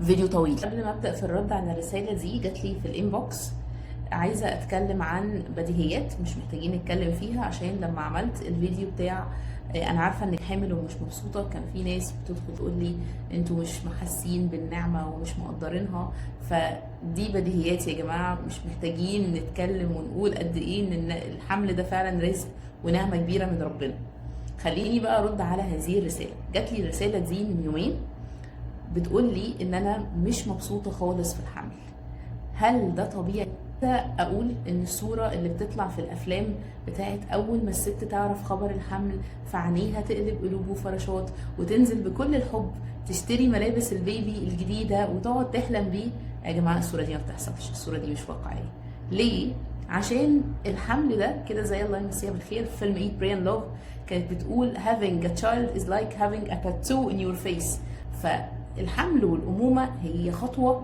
فيديو طويل. قبل ما ابدا في الرد على الرساله دي، جات لي في الانبوكس عايزه اتكلم عن بديهيات مش محتاجين نتكلم فيها، عشان لما عملت الفيديو بتاع انا عارفه انك حامل ومش مبسوطه، كان في ناس بتدخل تقول لي انتوا مش محاسين بالنعمه ومش مقدرينها. فدي بديهيات يا جماعه، مش محتاجين نتكلم ونقول قد ايه ان الحمل ده فعلا رزق ونعمه كبيره من ربنا. خليني بقى ارد على هذه الرساله. جات لي الرساله دي من يومين بتقول لي ان انا مش مبسوطه خالص في الحمل. هل ده طبيعي؟ اقول ان الصوره اللي بتطلع في الافلام بتاعت اول ما الست تعرف خبر الحمل فعينيها تقلب قلوب وفراشات وتنزل بكل الحب تشتري ملابس البيبي الجديده وتقعد تحلم بيه، يا جماعه الصوره دي ما بتحصلش، الصوره دي مش واقعيه. ليه؟ عشان الحمل ده كده زي الله يمسيها بالخير في فيلم Eat Pray and Love كانت بتقول having a child is like having a tattoo in your face. فالحمل والامومه هي خطوه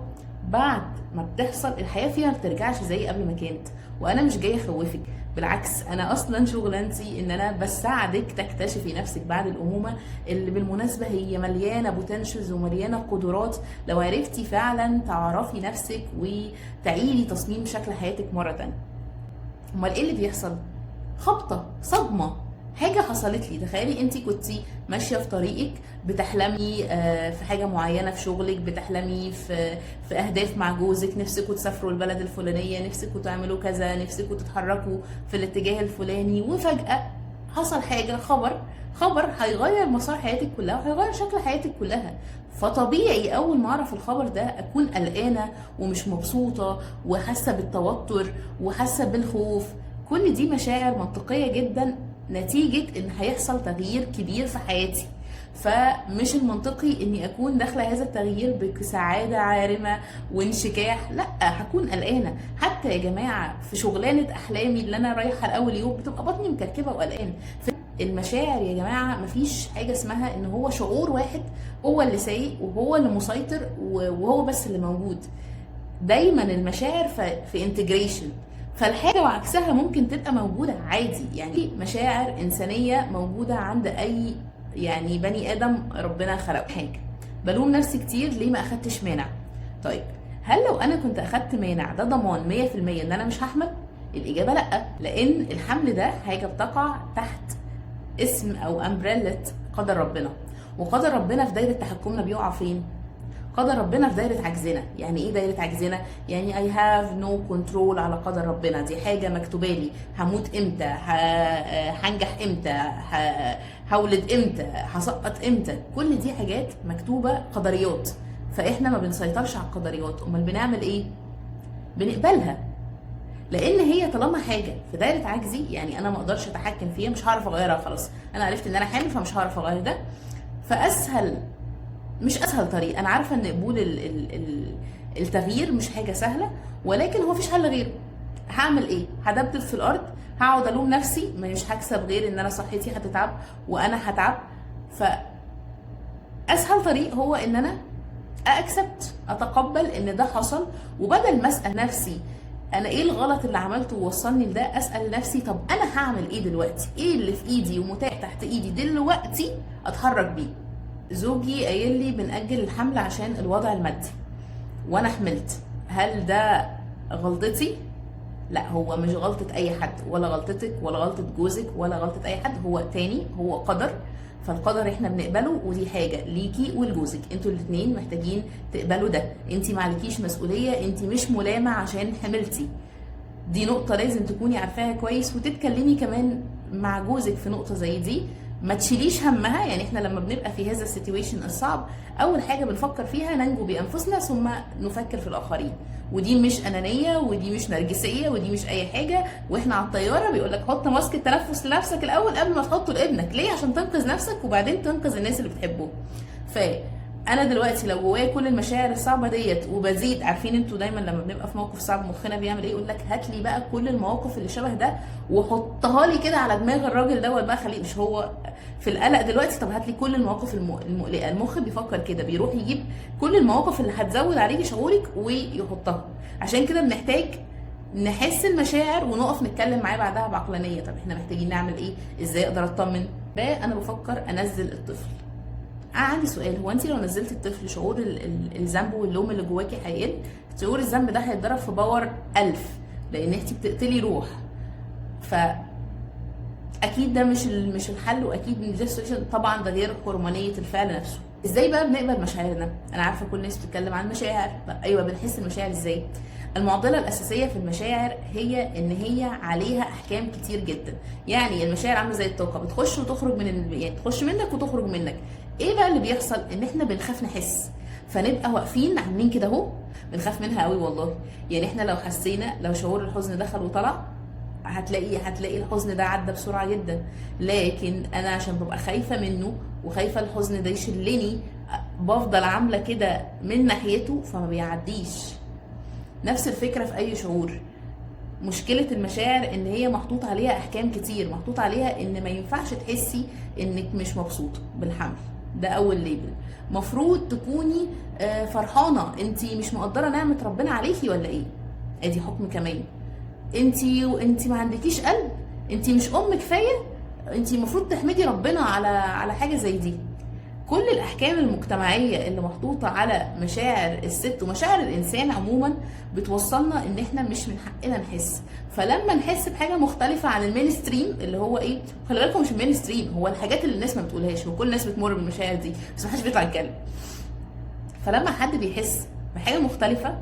بعد ما بتحصل الحياه فيها ما بترجعش زي قبل ما كانت. وانا مش جايه اخوفك، بالعكس انا اصلا شغلانتي ان انا بساعدك تكتشفي نفسك بعد الامومه، اللي بالمناسبه هي مليانه بوتنشلز ومليانه قدرات لو عرفتي فعلا تعرفي نفسك وتعيدي تصميم شكل حياتك مره تانيه. امال ايه اللي بيحصل؟ خبطه، صدمه، حاجه حصلت لي. تخيلي انت كنتي ماشيه في طريقك بتحلمي في حاجه معينه في شغلك، بتحلمي في اهداف مع جوزك، نفسكوا تسافروا البلد الفلانيه، نفسكوا تعملوا كذا، نفسكوا تتحركوا في الاتجاه الفلاني، وفجاه حصل حاجه، خبر هيغير مسار حياتك كلها وهيغير شكل حياتك كلها. فطبيعي اول ما اعرف الخبر ده اكون قلقانه ومش مبسوطه وحاسه بالتوتر وحاسه بالخوف. كل دي مشاعر منطقيه جدا نتيجه ان هيحصل تغيير كبير في حياتي. فمش المنطقي اني اكون داخله هذا التغيير بسعاده عارمه وانشكاح، لا، هكون قلقانه. حتى يا جماعه في شغلانه احلامي اللي انا رايحه لاول يوم بتبقى بطني مكركبه وقلقان. المشاعر يا جماعه مفيش حاجه اسمها ان هو شعور واحد هو اللي سايق وهو اللي مسيطر وهو بس اللي موجود. دايما المشاعر في انتجريشن، فالحاجه وعكسها ممكن تبقى موجوده عادي. يعني مشاعر انسانيه موجوده عند اي يعني بني ادم ربنا خلقه. حاجه بلوم نفسي كتير ليه ما اخدتش مانع. طيب هل لو انا كنت اخدت مانع ده ضمان 100% ان انا مش هحمل؟ الاجابه لا، لان الحمل ده حاجه بتقع تحت اسم او امبريلا قدر ربنا، وقدر ربنا في دايره تحكمنا بيقع فين؟ قدر ربنا في دايره عجزنا. يعني ايه دايره عجزنا؟ يعني I have no control على قدر ربنا. دي حاجه مكتوبه لي، هموت امتى، هنجح امتى، هولد امتى، هسقط امتى، كل دي حاجات مكتوبه قدريات. فاحنا ما بنسيطرش على القدريات، امال بنعمل ايه؟ بنقبلها، لان هي طالما حاجه في دايره عجزي يعني انا ما اقدرش اتحكم فيها، مش هعرف اغيرها. خلاص انا عرفت ان انا حامل فمش هعرف اغير ده. فاسهل، مش اسهل طريق، انا عارفه ان قبول التغيير مش حاجه سهله، ولكن هو مفيش حل غيره. هعمل ايه؟ هدبدب في الارض، هقعد الوم نفسي، مش هكسب غير ان انا صحتي هتتعب وانا هتعب. فاسهل طريق هو ان انا اكسبت، اتقبل ان ده حصل، وبدل ما اسال نفسي انا ايه الغلط اللي عملته ووصلني لده، اسال نفسي طب انا هعمل ايه دلوقتي؟ ايه اللي في ايدي ومتاح تحت ايدي دلوقتي اتحرك بيه؟ زوجي قايل لي بنأجل الحمل عشان الوضع المادي وانا حملت. هل ده غلطتي؟ لا، هو مش غلطة اي حد، ولا غلطتك ولا غلطة جوزك ولا غلطة اي حد، هو تاني هو قدر. فالقدر احنا بنقبله، ودي حاجة ليكي ولجوزك، انتوا الاتنين محتاجين تقبلوا ده. انتي معلكيش مسؤولية، انتي مش ملامة عشان حملتي. دي نقطة لازم تكوني عارفاها كويس، وتتكلمي كمان مع جوزك في نقطة زي دي. ما تشيليش همها. يعني احنا لما بنبقى في هذا السيتويشن الصعب اول حاجه بنفكر فيها ننجو بانفسنا ثم نفكر في الاخرين، ودي مش انانيه ودي مش نرجسيه ودي مش اي حاجه. واحنا على الطياره بيقول لك حط ماسك التنفس لنفسك الاول قبل ما تحطه لابنك. ليه؟ عشان تنقذ نفسك وبعدين تنقذ الناس اللي بتحبهم. انا دلوقتي لو جوايا كل المشاعر الصعبه ديت وبزيد، عارفين انتوا دايما لما بنبقى في موقف صعب مخنا بيعمل ايه؟ يقول لك هات لي بقى كل المواقف اللي شبه ده وحطها لي كده على دماغ الراجل دوت بقى، خليه مش هو في القلق دلوقتي، طب هات لي كل المواقف المقلقه. المخ بيفكر كده، بيروح يجيب كل المواقف اللي هتزود عليكي شعورك ويحطها. عشان كده بنحتاج نحس المشاعر ونقف نتكلم معاه بعدها بعقلانيه. طب احنا محتاجين نعمل ايه؟ ازاي اقدر اطمن؟ بقى انا بفكر انزل الطفل انا عندي سؤال، هو انت لو نزلت الطفل شعور الذنب واللوم اللي جواكي هيقل؟ شعور الذنب ده هيتضرب في باور 1000، لان انت بتقتلي روح. فاكيد ده مش الحل، واكيد ان ده السوليوشن طبعا، ده غير هرمونيه الفعل نفسه. ازاي بقى بنقبل مشاعرنا؟ انا عارفه كل الناس بتتكلم عن المشاعر، ايوه بنحس المشاعر ازاي؟ المعضله الاساسيه في المشاعر هي ان هي عليها احكام كتير جدا. يعني المشاعر عامله زي الطاقه، بتخش وتخرج يعني تخش منك وتخرج منك. ايه بقى اللي بيحصل؟ ان احنا بنخاف نحس، فنبقى واقفين عاملين كده اهو، بنخاف منها قوي والله. يعني احنا لو حسينا، لو شعور الحزن دخل وطلع، هتلاقي الحزن ده عدى بسرعه جدا. لكن انا عشان ببقى خايفه منه وخايفه الحزن ده يشلني، بفضل عامله كده من ناحيته فما بيعديش. نفس الفكره في اي شعور. مشكله المشاعر ان هي محطوط عليها احكام كتير، محطوط عليها ان ما ينفعش تحسي انك مش مبسوطه بالحمل، ده اول ليبل. مفروض تكوني فرحانه، انتي مش مقدره نعمه ربنا عليكي ولا ايه؟ ادي حكم كمان. انتي ما عندكيش قلب، انتي مش ام كفايه، انتي المفروض تحمدي ربنا على حاجه زي دي. كل الاحكام المجتمعيه اللي محطوطه على مشاعر الست ومشاعر الانسان عموما بتوصلنا ان احنا مش من حقنا نحس. فلما نحس بحاجه مختلفه عن المين ستريم اللي هو ايه، خلي بالكم مش المين ستريم، هو الحاجات اللي الناس ما بتقولهاش، وكل الناس بتمر بالمشاعر دي بس ما حدش بيطلع يتكلم. فلما حد بيحس بحاجه مختلفه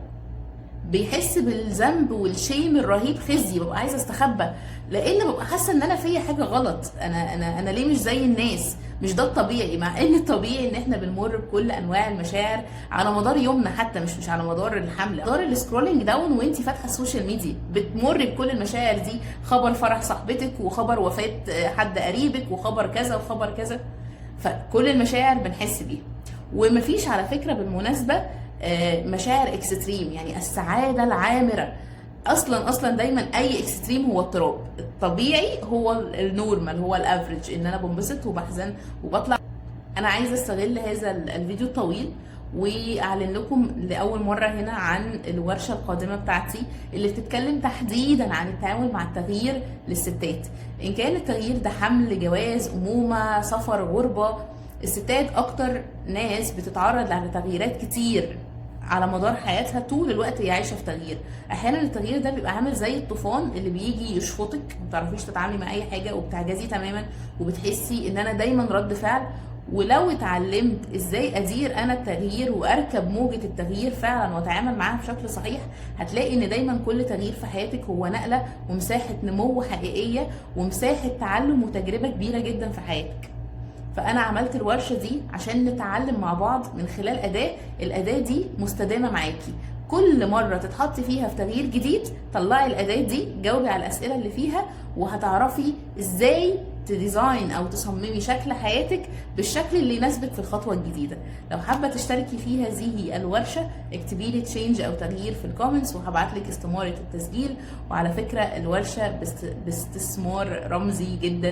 بيحس بالذنب والشيم الرهيب، خزي، ببقى عايزه استخبى، لان ببقى حاسه ان انا فيا حاجه غلط. انا ليه مش زي الناس؟ مش ده الطبيعي، مع ان الطبيعي ان احنا بنمر بكل انواع المشاعر على مدار يومنا، حتى مش على مدار الحمل، مدار السكرولينج داون وانت فاتحه السوشيال ميديا بتمر بكل المشاعر دي، خبر فرح صاحبتك، وخبر وفاه حد قريبك، وخبر كذا وخبر كذا. فكل المشاعر بنحس بيها. ومفيش على فكره بالمناسبه مشاعر اكستريم، يعني السعاده العامره. اصلا دايما اي اكستريم هو اضطراب. الطبيعي هو النورمال، هو الافريج، ان انا بنبسط وبحزن وبطلع. انا عايزه استغل هذا الفيديو الطويل واعلن لكم لاول مره هنا عن الورشه القادمه بتاعتي اللي بتتكلم تحديدا عن التعامل مع التغيير للستات. ان كان التغيير ده حمل، جواز، امومه، سفر، غربه. الستات اكتر ناس بتتعرض لتغييرات كتير على مدار حياتها، طول الوقت هي عايشه في تغيير. احيانا التغيير ده بيبقى عامل زي الطوفان اللي بيجي يشفطك، ما بتعرفيش تتعاملي مع اي حاجه وبتعجزي تماما، وبتحسي ان انا دايما رد فعل. ولو اتعلمت ازاي ادير انا التغيير واركب موجه التغيير فعلا واتعامل معاها بشكل صحيح، هتلاقي ان دايما كل تغيير في حياتك هو نقله ومساحه نمو حقيقيه ومساحه تعلم وتجربه كبيره جدا في حياتك. فانا عملت الورشه دي عشان نتعلم مع بعض من خلال الاداه دي مستدامه معاكي. كل مره تتحطي فيها في تغيير جديد، طلعي الاداه دي، جاوبي على الاسئله اللي فيها، وهتعرفي ازاي تديزاين او تصممي شكل حياتك بالشكل اللي يناسبك في الخطوه الجديده. لو حابه تشتركي في هذه الورشه، اكتبي لي تشينج او تغيير في الكومنتس وهبعت لك استماره التسجيل. وعلى فكره الورشه باستثمار رمزي جدا.